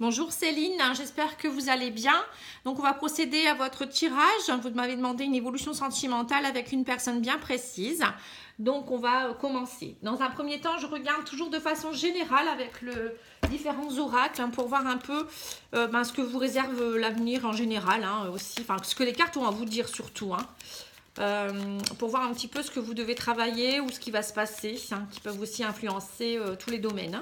Bonjour Céline, j'espère que vous allez bien. Donc on va procéder à votre tirage. Vous m'avez demandé une évolution sentimentale avec une personne bien précise. Donc on va commencer. Dans un premier temps, je regarde toujours de façon générale avec différents oracles pour voir un peu ce que vous réserve l'avenir en général aussi. Enfin, ce que les cartes ont à vous dire surtout. Pour voir un petit peu ce que vous devez travailler ou ce qui va se passer, qui peuvent aussi influencer tous les domaines.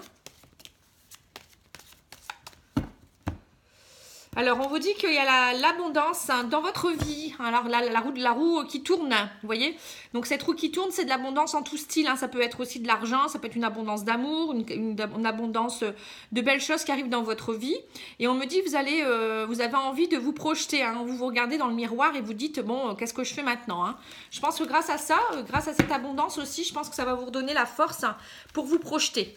Alors, on vous dit qu'il y a l'abondance dans votre vie. Alors, la roue qui tourne, vous voyez. Donc, cette roue qui tourne, c'est de l'abondance en tout style. Ça peut être aussi de l'argent, ça peut être une abondance d'amour, une abondance de belles choses qui arrivent dans votre vie. Et on me dit, vous avez envie de vous projeter. Vous vous regardez dans le miroir et vous dites, bon, qu'est-ce que je fais maintenant Je pense que grâce à ça, grâce à cette abondance aussi, je pense que ça va vous redonner la force pour vous projeter.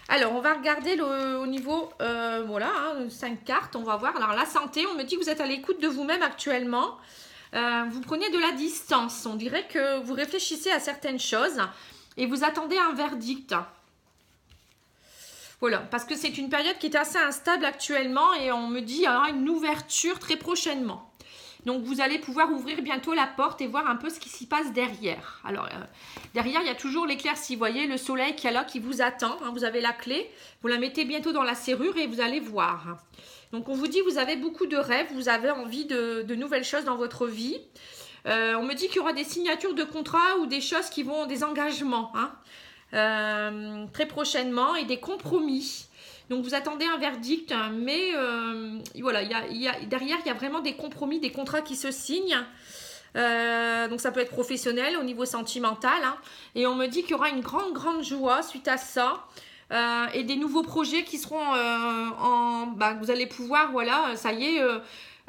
Alors, on va regarder au niveau, 5 cartes, on va voir. Alors, la santé, on me dit que vous êtes à l'écoute de vous-même actuellement. Vous prenez de la distance. On dirait que vous réfléchissez à certaines choses et vous attendez un verdict. Voilà, parce que c'est une période qui est assez instable actuellement et on me dit qu'il y aura une ouverture très prochainement. Donc, vous allez pouvoir ouvrir bientôt la porte et voir un peu ce qui s'y passe derrière. Alors, derrière, il y a toujours l'éclaircie. Vous voyez, le soleil qui est là, qui vous attend. Vous avez la clé. Vous la mettez bientôt dans la serrure et vous allez voir. Donc, on vous dit que vous avez beaucoup de rêves. Vous avez envie de nouvelles choses dans votre vie. On me dit qu'il y aura des signatures de contrats ou des choses qui vont, des engagements, très prochainement et des compromis. Donc, vous attendez un verdict, mais voilà, derrière, il y a vraiment des compromis, des contrats qui se signent. Donc, ça peut être professionnel au niveau sentimental. Et on me dit qu'il y aura une grande joie suite à ça. Et des nouveaux projets qui seront vous allez pouvoir, voilà, ça y est,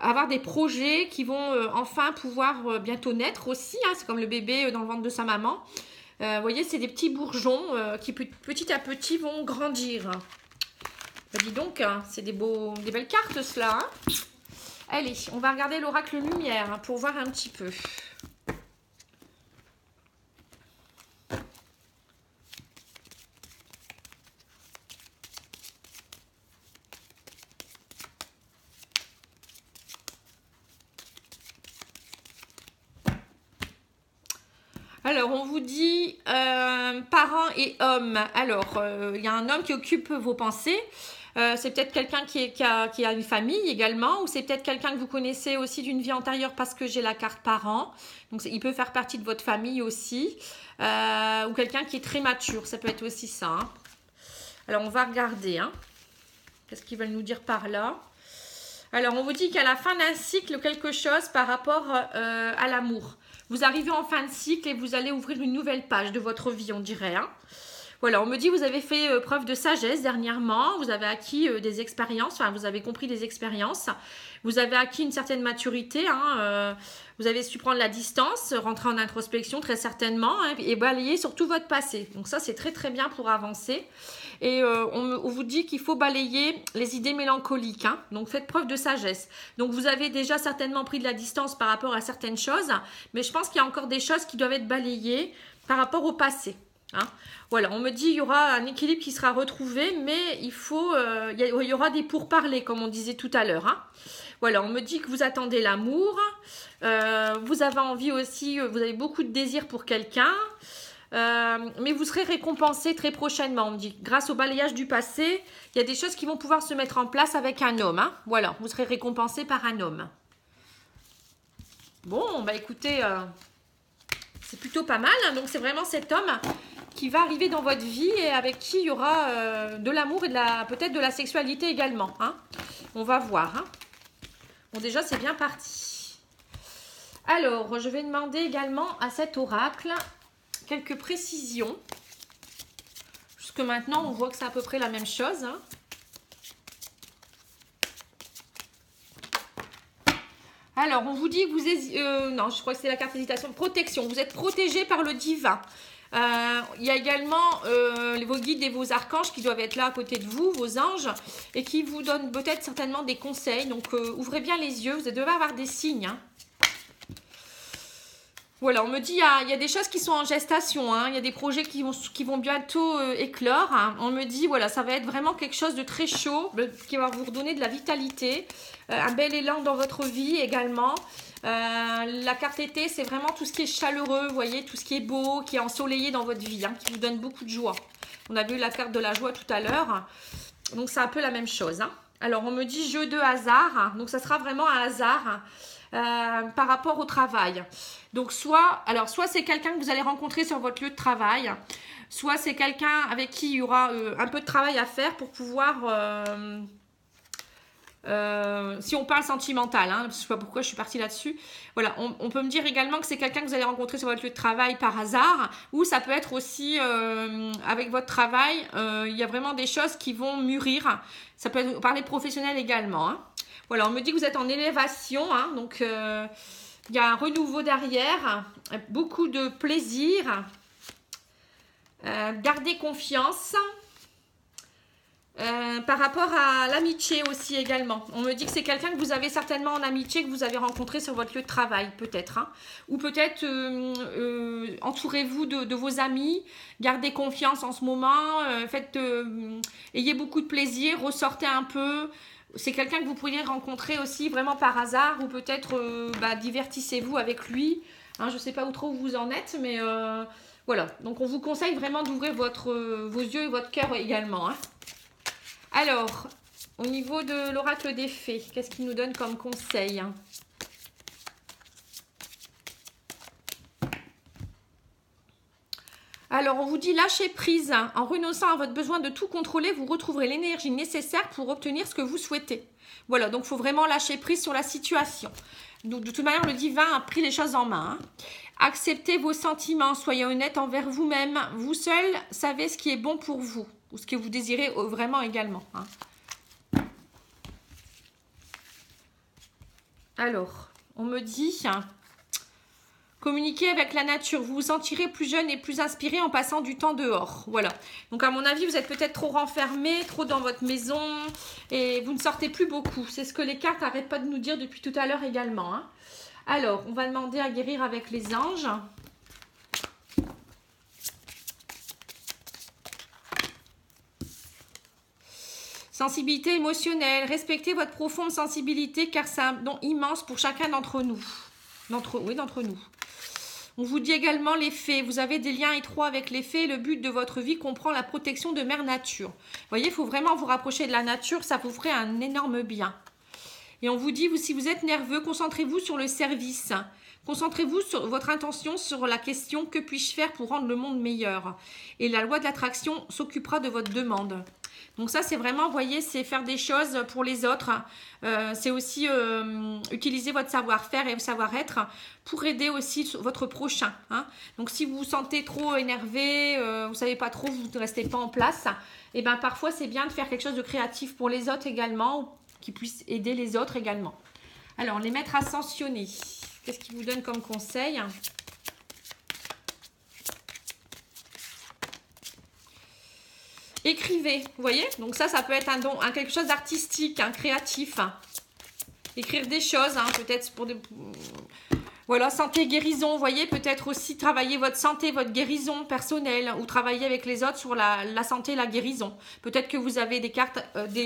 avoir des projets qui vont enfin pouvoir bientôt naître aussi. C'est comme le bébé dans le ventre de sa maman. Vous voyez, c'est des petits bourgeons qui petit à petit vont grandir. Dis donc, c'est des belles cartes cela. Allez, on va regarder l'oracle lumière pour voir un petit peu. Alors, on vous dit parents et hommes. Alors, il y a un homme qui occupe vos pensées. C'est peut-être quelqu'un qui a une famille également, ou c'est peut-être quelqu'un que vous connaissez aussi d'une vie antérieure parce que j'ai la carte parent. Donc, il peut faire partie de votre famille aussi. Ou quelqu'un qui est très mature, ça peut être aussi ça. Alors, on va regarder. Qu'est-ce qu'ils veulent nous dire par là? Alors, on vous dit qu'à la fin d'un cycle, quelque chose par rapport à l'amour. Vous arrivez en fin de cycle et vous allez ouvrir une nouvelle page de votre vie, on dirait. Voilà, on me dit que vous avez fait preuve de sagesse dernièrement, vous avez acquis des expériences, vous avez compris des expériences, vous avez acquis une certaine maturité, vous avez su prendre la distance, rentrer en introspection très certainement et balayer sur tout votre passé. Donc ça, c'est très très bien pour avancer. Et on vous dit qu'il faut balayer les idées mélancoliques, donc faites preuve de sagesse. Donc vous avez déjà certainement pris de la distance par rapport à certaines choses, mais je pense qu'il y a encore des choses qui doivent être balayées par rapport au passé. Voilà, on me dit qu'il y aura un équilibre qui sera retrouvé, mais il y aura des pourparlers, comme on disait tout à l'heure. Voilà, on me dit que vous attendez l'amour, vous avez envie aussi, vous avez beaucoup de désir pour quelqu'un, mais vous serez récompensé très prochainement. On me dit, grâce au balayage du passé, il y a des choses qui vont pouvoir se mettre en place avec un homme. Voilà, vous serez récompensé par un homme. Bon, écoutez, c'est plutôt pas mal. Donc, c'est vraiment cet homme qui va arriver dans votre vie et avec qui il y aura de l'amour et peut-être de la sexualité également. On va voir. Bon, déjà, c'est bien parti. Alors, je vais demander également à cet oracle quelques précisions. Jusque maintenant, on voit que c'est à peu près la même chose. Alors, on vous dit que vous non, je crois que c'est la carte hésitation. Protection. Vous êtes protégé par le divin. Il y a également vos guides et vos archanges qui doivent être là à côté de vous, vos anges, et qui vous donnent peut-être certainement des conseils. Donc, ouvrez bien les yeux. Vous devez avoir des signes. Voilà, on me dit il y a des choses qui sont en gestation, hein. Il y a des projets qui vont bientôt éclore, hein. On me dit, voilà, ça va être vraiment quelque chose de très chaud, qui va vous redonner de la vitalité, un bel élan dans votre vie également. La carte été, c'est vraiment tout ce qui est chaleureux, vous voyez, tout ce qui est beau, qui est ensoleillé dans votre vie, hein, qui vous donne beaucoup de joie. On a vu la carte de la joie tout à l'heure, donc c'est un peu la même chose, hein. Alors, on me dit jeu de hasard, donc ça sera vraiment un hasard par rapport au travail. Donc, soit c'est quelqu'un que vous allez rencontrer sur votre lieu de travail, soit c'est quelqu'un avec qui il y aura un peu de travail à faire pour pouvoir... si on parle sentimental, hein, je ne sais pas pourquoi je suis partie là-dessus. Voilà, on peut me dire également que c'est quelqu'un que vous allez rencontrer sur votre lieu de travail par hasard, ou ça peut être aussi avec votre travail, il y a vraiment des choses qui vont mûrir. Ça peut être parler professionnel également, hein. Voilà, on me dit que vous êtes en élévation, hein, donc il y a un renouveau derrière, beaucoup de plaisir, gardez confiance. Par rapport à l'amitié aussi également. On me dit que c'est quelqu'un que vous avez certainement en amitié, que vous avez rencontré sur votre lieu de travail, peut-être. Hein. Ou peut-être entourez-vous de vos amis, gardez confiance en ce moment, ayez beaucoup de plaisir, ressortez un peu. C'est quelqu'un que vous pourriez rencontrer aussi vraiment par hasard, ou peut-être divertissez-vous avec lui. Hein, je ne sais pas où trop vous en êtes, mais voilà. Donc on vous conseille vraiment d'ouvrir vos yeux et votre cœur également, hein. Alors, au niveau de l'oracle des fées, qu'est-ce qu'il nous donne comme conseil? Alors, on vous dit lâchez prise. En renonçant à votre besoin de tout contrôler, vous retrouverez l'énergie nécessaire pour obtenir ce que vous souhaitez. Voilà, donc il faut vraiment lâcher prise sur la situation. Donc, de toute manière, le divin a pris les choses en main, hein. Acceptez vos sentiments, soyez honnête envers vous-même. Vous seul savez ce qui est bon pour vous, ou ce que vous désirez vraiment également, hein. Alors, on me dit, communiquez avec la nature. Vous vous sentirez plus jeune et plus inspiré en passant du temps dehors. Voilà. Donc, à mon avis, vous êtes peut-être trop renfermé, trop dans votre maison, et vous ne sortez plus beaucoup. C'est ce que les cartes n'arrêtent pas de nous dire depuis tout à l'heure également, hein. Alors, on va demander à guérir avec les anges. Sensibilité émotionnelle. Respectez votre profonde sensibilité car c'est un don immense pour chacun d'entre nous. D'entre nous. On vous dit également les fées. Vous avez des liens étroits avec les fées. Le but de votre vie comprend la protection de Mère Nature. Vous voyez, il faut vraiment vous rapprocher de la nature. Ça vous ferait un énorme bien. Et on vous dit, si vous êtes nerveux, concentrez-vous sur le service. Concentrez-vous sur votre intention, sur la question « Que puis-je faire pour rendre le monde meilleur ?» Et la loi de l'attraction s'occupera de votre demande. Donc ça, c'est vraiment, vous voyez, c'est faire des choses pour les autres. C'est aussi utiliser votre savoir-faire et savoir-être pour aider aussi votre prochain, hein. Donc si vous vous sentez trop énervé, vous ne savez pas trop, vous ne restez pas en place, et bien parfois, c'est bien de faire quelque chose de créatif pour les autres également, qui puisse aider les autres également. Alors, les maîtres ascensionnés, qu'est-ce qu'ils vous donnent comme conseil? Écrivez, vous voyez? Donc ça peut être un don, quelque chose d'artistique, créatif. Écrire des choses, peut-être pour des... Voilà, santé, guérison, vous voyez? Peut-être aussi travailler votre santé, votre guérison personnelle, ou travailler avec les autres sur la santé et la guérison. Peut-être que vous avez des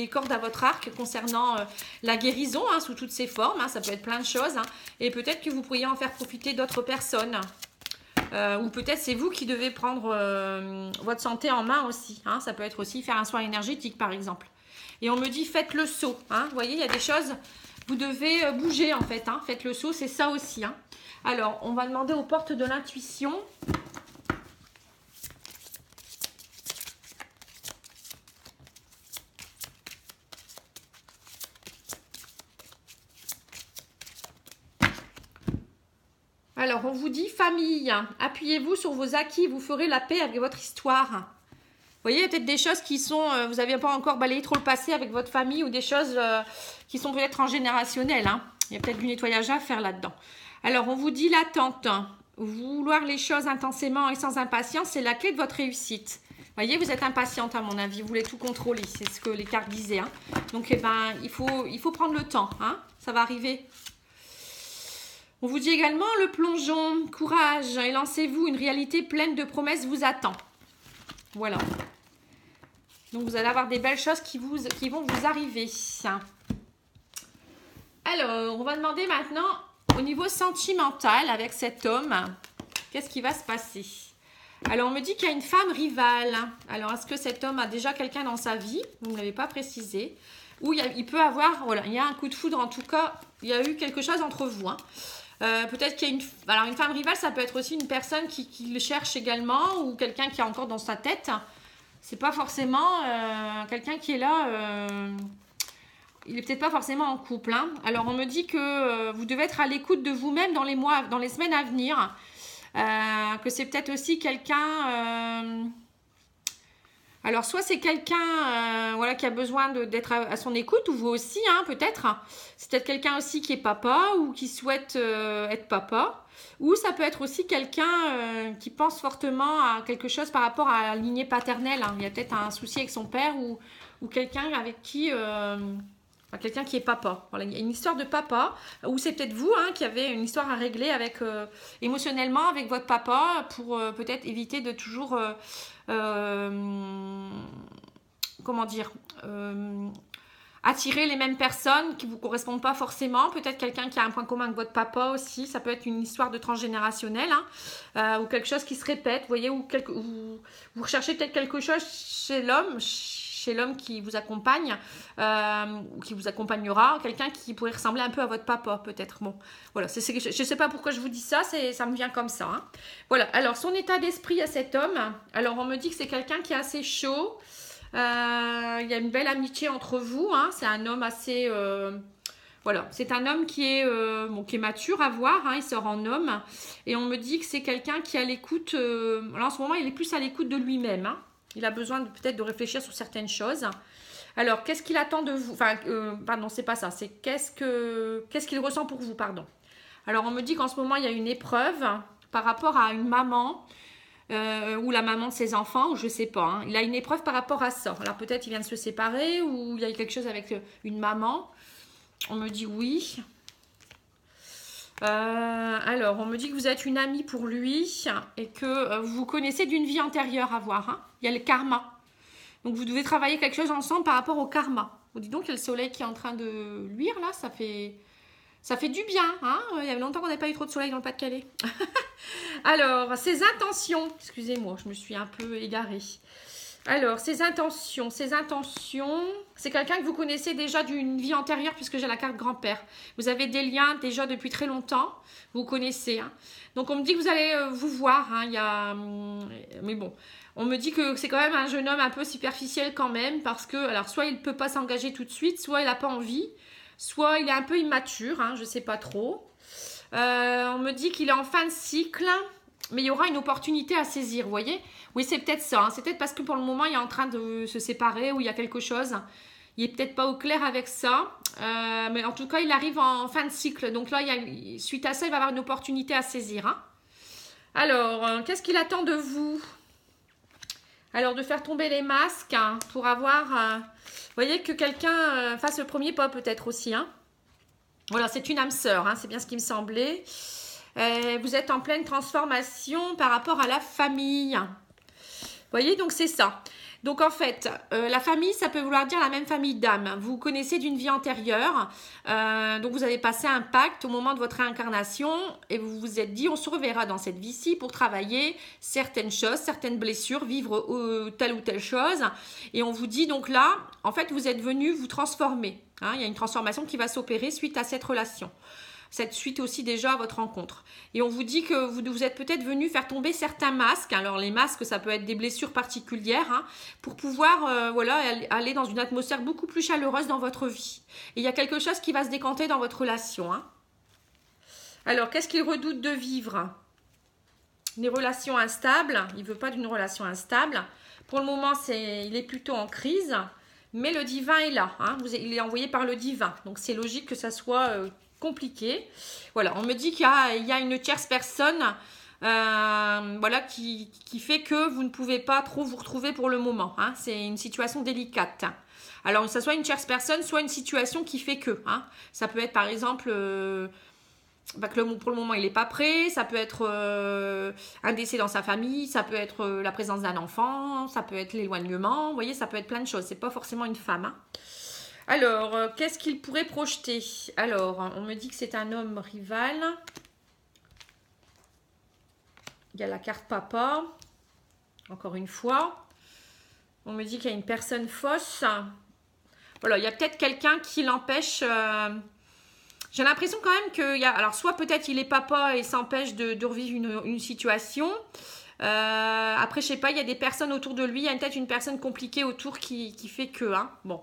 cordes à votre arc concernant la guérison, sous toutes ses formes, ça peut être plein de choses. Et peut-être que vous pourriez en faire profiter d'autres personnes. Ou peut-être c'est vous qui devez prendre votre santé en main aussi, ça peut être aussi faire un soin énergétique par exemple. Et on me dit faites le saut, vous voyez, il y a des choses, vous devez bouger en fait, faites le saut, c'est ça aussi, Alors on va demander aux portes de l'intuition. Alors, on vous dit famille, appuyez-vous sur vos acquis, vous ferez la paix avec votre histoire. Vous voyez, il y a peut-être des choses qui sont, vous n'avez pas encore balayé trop le passé avec votre famille ou des choses qui sont peut-être transgénérationnelles. Il y a peut-être du nettoyage à faire là-dedans. Alors, on vous dit l'attente. Vouloir les choses intensément et sans impatience, c'est la clé de votre réussite. Vous voyez, vous êtes impatiente à mon avis, vous voulez tout contrôler, c'est ce que les cartes disaient. Donc, il faut prendre le temps, ça va arriver. On vous dit également le plongeon, courage et lancez-vous, une réalité pleine de promesses vous attend. Voilà. Donc vous allez avoir des belles choses qui vont vous arriver. Alors, on va demander maintenant au niveau sentimental avec cet homme, qu'est-ce qui va se passer? Alors, on me dit qu'il y a une femme rivale. Alors, est-ce que cet homme a déjà quelqu'un dans sa vie? Vous ne me l'avez pas précisé. Ou il peut avoir, voilà, il y a un coup de foudre, en tout cas, il y a eu quelque chose entre vous. Hein. Peut-être qu'il y a alors une femme rivale, ça peut être aussi une personne qui le cherche également, ou quelqu'un qui est encore dans sa tête. C'est pas forcément quelqu'un qui est là... il est peut-être pas forcément en couple. Hein. Alors, on me dit que vous devez être à l'écoute de vous-même dans les semaines à venir. Que c'est peut-être aussi quelqu'un... alors, soit c'est quelqu'un voilà, qui a besoin d'être à son écoute, ou vous aussi, hein, peut-être. C'est peut-être quelqu'un aussi qui est papa ou qui souhaite être papa. Ou ça peut être aussi quelqu'un qui pense fortement à quelque chose par rapport à la lignée paternelle. Hein. Il y a peut-être un souci avec son père ou quelqu'un avec qui... quelqu'un qui est papa. Voilà, il y a une histoire de papa, ou c'est peut-être vous hein, qui avez une histoire à régler avec, émotionnellement avec votre papa pour peut-être éviter de toujours... comment dire attirer les mêmes personnes qui ne vous correspondent pas forcément. Peut-être quelqu'un qui a un point commun avec votre papa aussi. Ça peut être une histoire de transgénérationnel hein, ou quelque chose qui se répète. Vous voyez, ou vous recherchez peut-être quelque chose chez l'homme qui vous accompagne ou qui vous accompagnera, quelqu'un qui pourrait ressembler un peu à votre papa peut-être. Bon, voilà, je ne sais pas pourquoi je vous dis ça, ça me vient comme ça. Hein. Voilà, alors son état d'esprit à cet homme, alors on me dit que c'est quelqu'un qui est assez chaud, il y a une belle amitié entre vous, hein. C'est un homme assez... voilà, c'est un homme qui est mature à voir, hein, il sort en homme, et on me dit que c'est quelqu'un qui est à l'écoute, là en ce moment il est plus à l'écoute de lui-même, hein. Il a besoin peut-être de réfléchir sur certaines choses. Alors, qu'est-ce qu'il attend de vous? Enfin, pardon, c'est pas ça. C'est qu'est-ce qu'il ressent pour vous, pardon. Alors, on me dit qu'en ce moment, il y a une épreuve par rapport à une maman ou la maman de ses enfants, ou je sais pas. Hein. Il a une épreuve par rapport à ça. Alors, peut-être il vient de se séparer ou il y a quelque chose avec une maman. On me dit oui. Alors, on me dit que vous êtes une amie pour lui et que vous vous connaissez d'une vie antérieure à voir. Hein. Il y a le karma. Donc, vous devez travailler quelque chose ensemble par rapport au karma. Vous dites donc, il y a le soleil qui est en train de luire, là. Ça fait du bien. Hein. Il y avait longtemps qu'on n'avait pas eu trop de soleil dans le Pas-de-Calais. Alors, ses intentions. Excusez-moi, je me suis un peu égarée. Alors, ses intentions, c'est quelqu'un que vous connaissez déjà d'une vie antérieure puisque j'ai la carte grand-père. Vous avez des liens déjà depuis très longtemps, vous connaissez. Hein. Donc, on me dit que vous allez vous voir. Hein, mais bon, on me dit que c'est quand même un jeune homme un peu superficiel quand même parce que, alors, soit il ne peut pas s'engager tout de suite, soit il n'a pas envie, soit il est un peu immature, hein, je ne sais pas trop. On me dit qu'il est en fin de cycle. Mais il y aura une opportunité à saisir, vous voyez? Oui, c'est peut-être ça. Hein. C'est peut-être parce que pour le moment, il est en train de se séparer ou il y a quelque chose. Il n'est peut-être pas au clair avec ça. Mais en tout cas, il arrive en fin de cycle. Donc là, suite à ça, il va avoir une opportunité à saisir. Hein. Alors, qu'est-ce qu'il attend de vous? Alors, de faire tomber les masques hein, pour avoir... vous voyez que quelqu'un fasse le premier pas peut-être aussi. Hein. Voilà, c'est une âme sœur. Hein, c'est bien ce qui me semblait. Vous êtes en pleine transformation par rapport à la famille. Vous voyez, donc c'est ça. Donc en fait, la famille, ça peut vouloir dire la même famille d'âme. Vous connaissez d'une vie antérieure. Donc vous avez passé un pacte au moment de votre réincarnation et vous vous êtes dit, on se reverra dans cette vie-ci pour travailler certaines choses, certaines blessures, vivre telle ou telle chose. Et on vous dit donc là, en fait, vous êtes venu vous transformer. Hein, il y a une transformation qui va s'opérer suite à cette relation. Cette suite aussi déjà à votre rencontre. Et on vous dit que vous êtes peut-être venu faire tomber certains masques. Alors les masques, ça peut être des blessures particulières hein, pour pouvoir aller dans une atmosphère beaucoup plus chaleureuse dans votre vie. Et il y a quelque chose qui va se décanter dans votre relation. Hein. Alors, qu'est-ce qu'il redoute de vivre? Des relations instables. Il ne veut pas d'une relation instable. Pour le moment, il est plutôt en crise. Mais le divin est là. Hein. Il est envoyé par le divin. Donc c'est logique que ça soit... compliqué. Voilà, on me dit qu'il y a une tierce personne qui fait que vous ne pouvez pas trop vous retrouver pour le moment. Hein. C'est une situation délicate. Alors, que ce soit une tierce personne, soit une situation qui fait que. Hein. Ça peut être, par exemple, bah, que pour le moment il n'est pas prêt, ça peut être un décès dans sa famille, ça peut être la présence d'un enfant, ça peut être l'éloignement, vous voyez, ça peut être plein de choses, c'est pas forcément une femme. Hein. Alors, qu'est-ce qu'il pourrait projeter? Alors, on me dit que c'est un homme rival. Il y a la carte papa, encore une fois. On me dit qu'il y a une personne fausse. Voilà, il y a peut-être quelqu'un qui l'empêche. J'ai l'impression quand même qu'il y a... Alors, soit peut-être il est papa et s'empêche de revivre une situation. Après, je sais pas, il y a des personnes autour de lui. Il y a peut-être une personne compliquée autour qui fait que... Hein. Bon.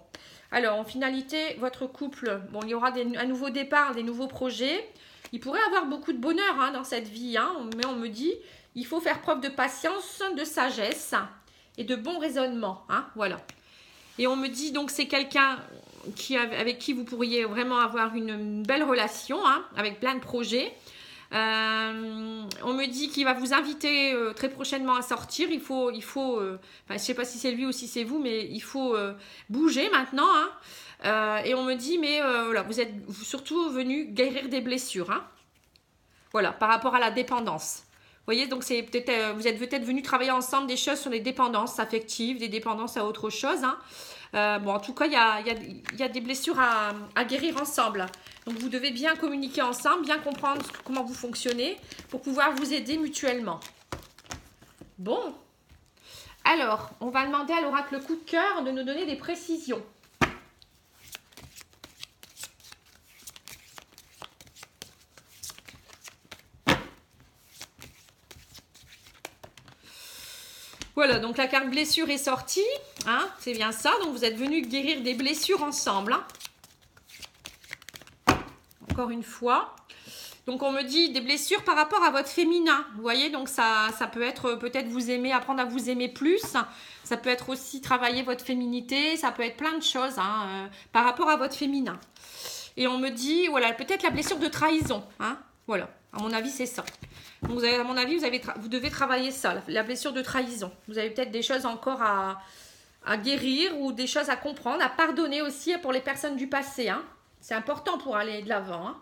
Alors, en finalité, votre couple, bon, il y aura un nouveau départ, des nouveaux projets. Il pourrait avoir beaucoup de bonheur hein, dans cette vie. Hein, mais on me dit, il faut faire preuve de patience, de sagesse et de bon raisonnement. Hein, voilà. Et on me dit, donc, c'est quelqu'un avec qui vous pourriez vraiment avoir une belle relation, hein, avec plein de projets. On me dit qu'il va vous inviter très prochainement à sortir. Il faut enfin, je ne sais pas si c'est lui ou si c'est vous, mais il faut bouger maintenant. Hein. Et on me dit, mais voilà, vous êtes surtout venu guérir des blessures. Hein. Voilà, par rapport à la dépendance. Vous voyez, donc vous êtes peut-être venus travailler ensemble des choses sur les dépendances affectives, des dépendances à autre chose. Hein. Bon, en tout cas, il y a des blessures à guérir ensemble. Donc, vous devez bien communiquer ensemble, bien comprendre comment vous fonctionnez pour pouvoir vous aider mutuellement. Bon. Alors, on va demander à l'oracle coup de cœur de nous donner des précisions. Voilà, donc la carte blessure est sortie, hein, c'est bien ça. Donc vous êtes venus guérir des blessures ensemble. Hein. Encore une fois. Donc on me dit des blessures par rapport à votre féminin. Vous voyez, donc ça peut être peut-être vous aimer, apprendre à vous aimer plus. Ça peut être aussi travailler votre féminité. Ça peut être plein de choses hein, par rapport à votre féminin. Et on me dit, voilà, peut-être la blessure de trahison. Hein, voilà, à mon avis, c'est ça. Donc, à mon avis, vous devez travailler ça, la blessure de trahison. Vous avez peut-être des choses encore à guérir ou des choses à comprendre, à pardonner aussi pour les personnes du passé. Hein. C'est important pour aller de l'avant. Hein.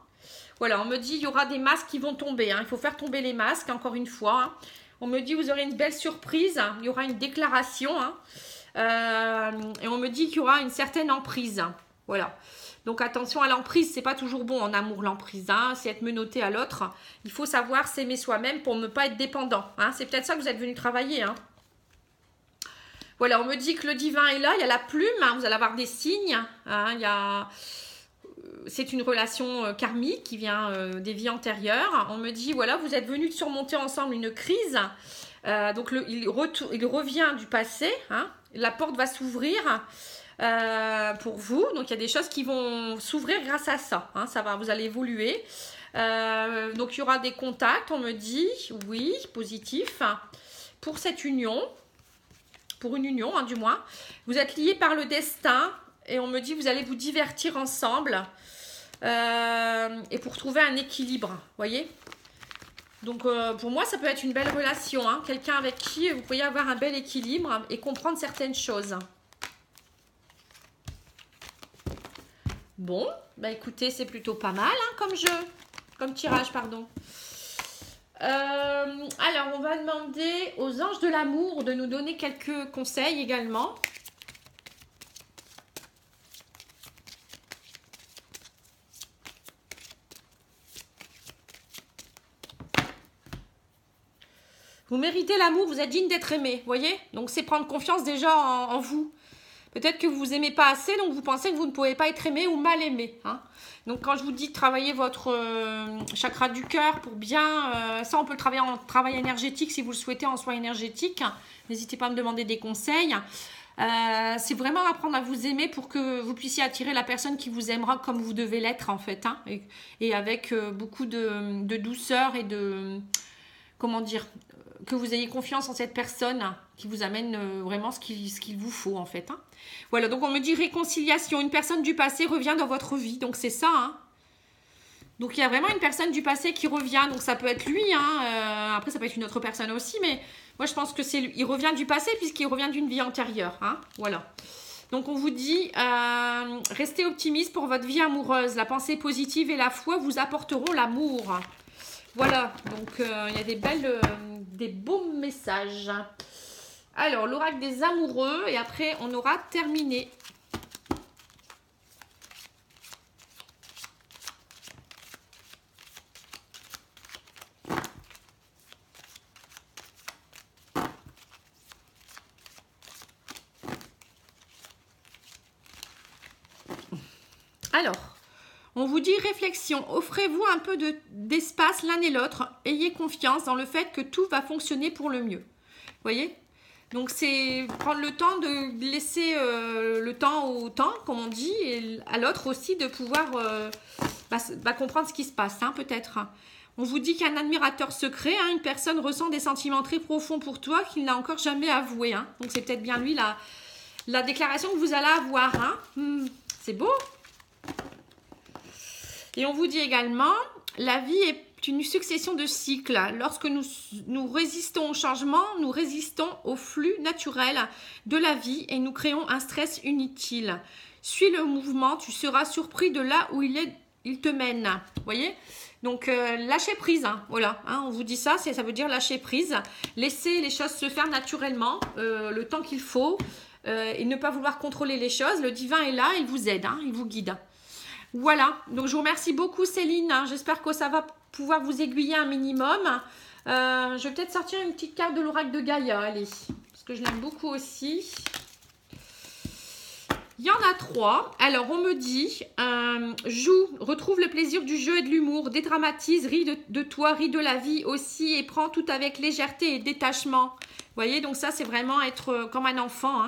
Voilà, on me dit il y aura des masques qui vont tomber. Hein. Il faut faire tomber les masques, encore une fois. Hein. On me dit vous aurez une belle surprise. Hein. Il y aura une déclaration. Hein. Et on me dit qu'il y aura une certaine emprise. Hein. Voilà. Donc attention à l'emprise, c'est pas toujours bon en amour l'emprise, hein, c'est être menotté à l'autre. Il faut savoir s'aimer soi-même pour ne pas être dépendant. Hein. C'est peut-être ça que vous êtes venu travailler. Hein. Voilà, on me dit que le divin est là, il y a la plume, hein, vous allez avoir des signes. Hein, c'est une relation karmique qui vient des vies antérieures. On me dit, voilà, vous êtes venus surmonter ensemble une crise. Donc il revient du passé, hein, la porte va s'ouvrir. Pour vous, donc il y a des choses qui vont s'ouvrir grâce à ça, hein, vous allez évoluer, donc il y aura des contacts, on me dit, oui, positif, pour cette union, pour une union hein, du moins, vous êtes liés par le destin, et on me dit vous allez vous divertir ensemble, et pour trouver un équilibre, voyez. Donc pour moi ça peut être une belle relation, hein, quelqu'un avec qui vous pourriez avoir un bel équilibre et comprendre certaines choses. Bon, bah écoutez, c'est plutôt pas mal hein, comme tirage, pardon. Alors, on va demander aux anges de l'amour de nous donner quelques conseils également. Vous méritez l'amour, vous êtes digne d'être aimé, voyez? Donc, c'est prendre confiance déjà en vous. Peut-être que vous vous aimez pas assez, donc vous pensez que vous ne pouvez pas être aimé ou mal aimé. Hein. Donc quand je vous dis de travailler votre chakra du cœur pour bien... ça, on peut le travailler en travail énergétique si vous le souhaitez en soin énergétique. N'hésitez pas à me demander des conseils. C'est vraiment apprendre à vous aimer pour que vous puissiez attirer la personne qui vous aimera comme vous devez l'être en fait. Hein, et avec beaucoup de douceur et de... Comment dire, que vous ayez confiance en cette personne qui vous amène vraiment ce qu'il vous faut en fait. Hein. Voilà, donc on me dit réconciliation. Une personne du passé revient dans votre vie, donc c'est ça. Hein. Donc il y a vraiment une personne du passé qui revient, donc ça peut être lui. Hein. Après ça peut être une autre personne aussi, mais moi je pense que c'est lui. Il revient du passé puisqu'il revient d'une vie antérieure. Hein. Voilà. Donc on vous dit, restez optimiste pour votre vie amoureuse. La pensée positive et la foi vous apporteront l'amour. Voilà, donc il y a des beaux messages. Alors, l'oracle des amoureux, et après on aura terminé. Alors, on vous dit réflexion, offrez-vous un peu d'espace l'un et l'autre, ayez confiance dans le fait que tout va fonctionner pour le mieux. Vous voyez? Donc c'est prendre le temps de laisser le temps au temps, comme on dit, et à l'autre aussi de pouvoir comprendre ce qui se passe, hein, peut-être. On vous dit qu'un admirateur secret, hein, une personne ressent des sentiments très profonds pour toi qu'il n'a encore jamais avoué. Hein. Donc c'est peut-être bien lui la déclaration que vous allez avoir. Hein. C'est beau. Et on vous dit également, la vie est une succession de cycles. Lorsque nous résistons au changement, nous résistons au flux naturel de la vie et nous créons un stress inutile. Suis le mouvement, tu seras surpris de là où il te mène. Vous voyez? Donc, lâchez prise. Hein, voilà, hein, on vous dit ça, ça veut dire lâcher prise. Laisser les choses se faire naturellement, le temps qu'il faut, et ne pas vouloir contrôler les choses. Le divin est là, il vous aide, hein, il vous guide. Voilà, donc je vous remercie beaucoup Céline, hein. J'espère que ça va pouvoir vous aiguiller un minimum. Je vais peut-être sortir une petite carte de l'oracle de Gaïa, allez, parce que je l'aime beaucoup aussi. Il y en a 3. Alors on me dit, joue, retrouve le plaisir du jeu et de l'humour, dédramatise, ris de toi, ris de la vie aussi et prends tout avec légèreté et détachement. Vous voyez, donc ça c'est vraiment être comme un enfant,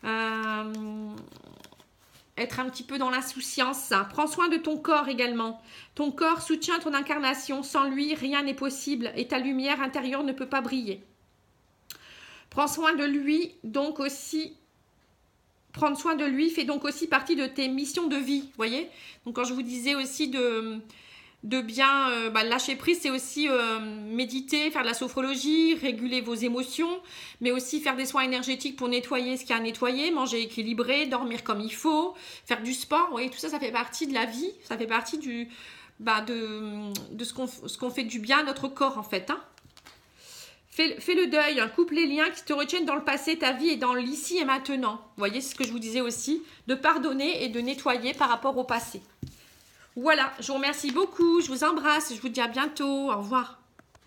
hein. Être un petit peu dans l'insouciance. Prends soin de ton corps également. Ton corps soutient ton incarnation. Sans lui, rien n'est possible et ta lumière intérieure ne peut pas briller. Prends soin de lui, donc aussi. Prendre soin de lui fait donc aussi partie de tes missions de vie. Vous voyez? Donc quand je vous disais aussi de bien lâcher prise, c'est aussi méditer, faire de la sophrologie, réguler vos émotions, mais aussi faire des soins énergétiques pour nettoyer ce qu'il y a à nettoyer, manger équilibré, dormir comme il faut, faire du sport. Vous voyez, tout ça, ça fait partie de la vie, ça fait partie de ce qu'on fait du bien à notre corps en fait. Hein. Fais le deuil, hein, coupe les liens qui te retiennent dans le passé, ta vie est dans l'ici et maintenant. Vous voyez, c'est ce que je vous disais aussi, de pardonner et de nettoyer par rapport au passé. Voilà, je vous remercie beaucoup, je vous embrasse, je vous dis à bientôt, au revoir.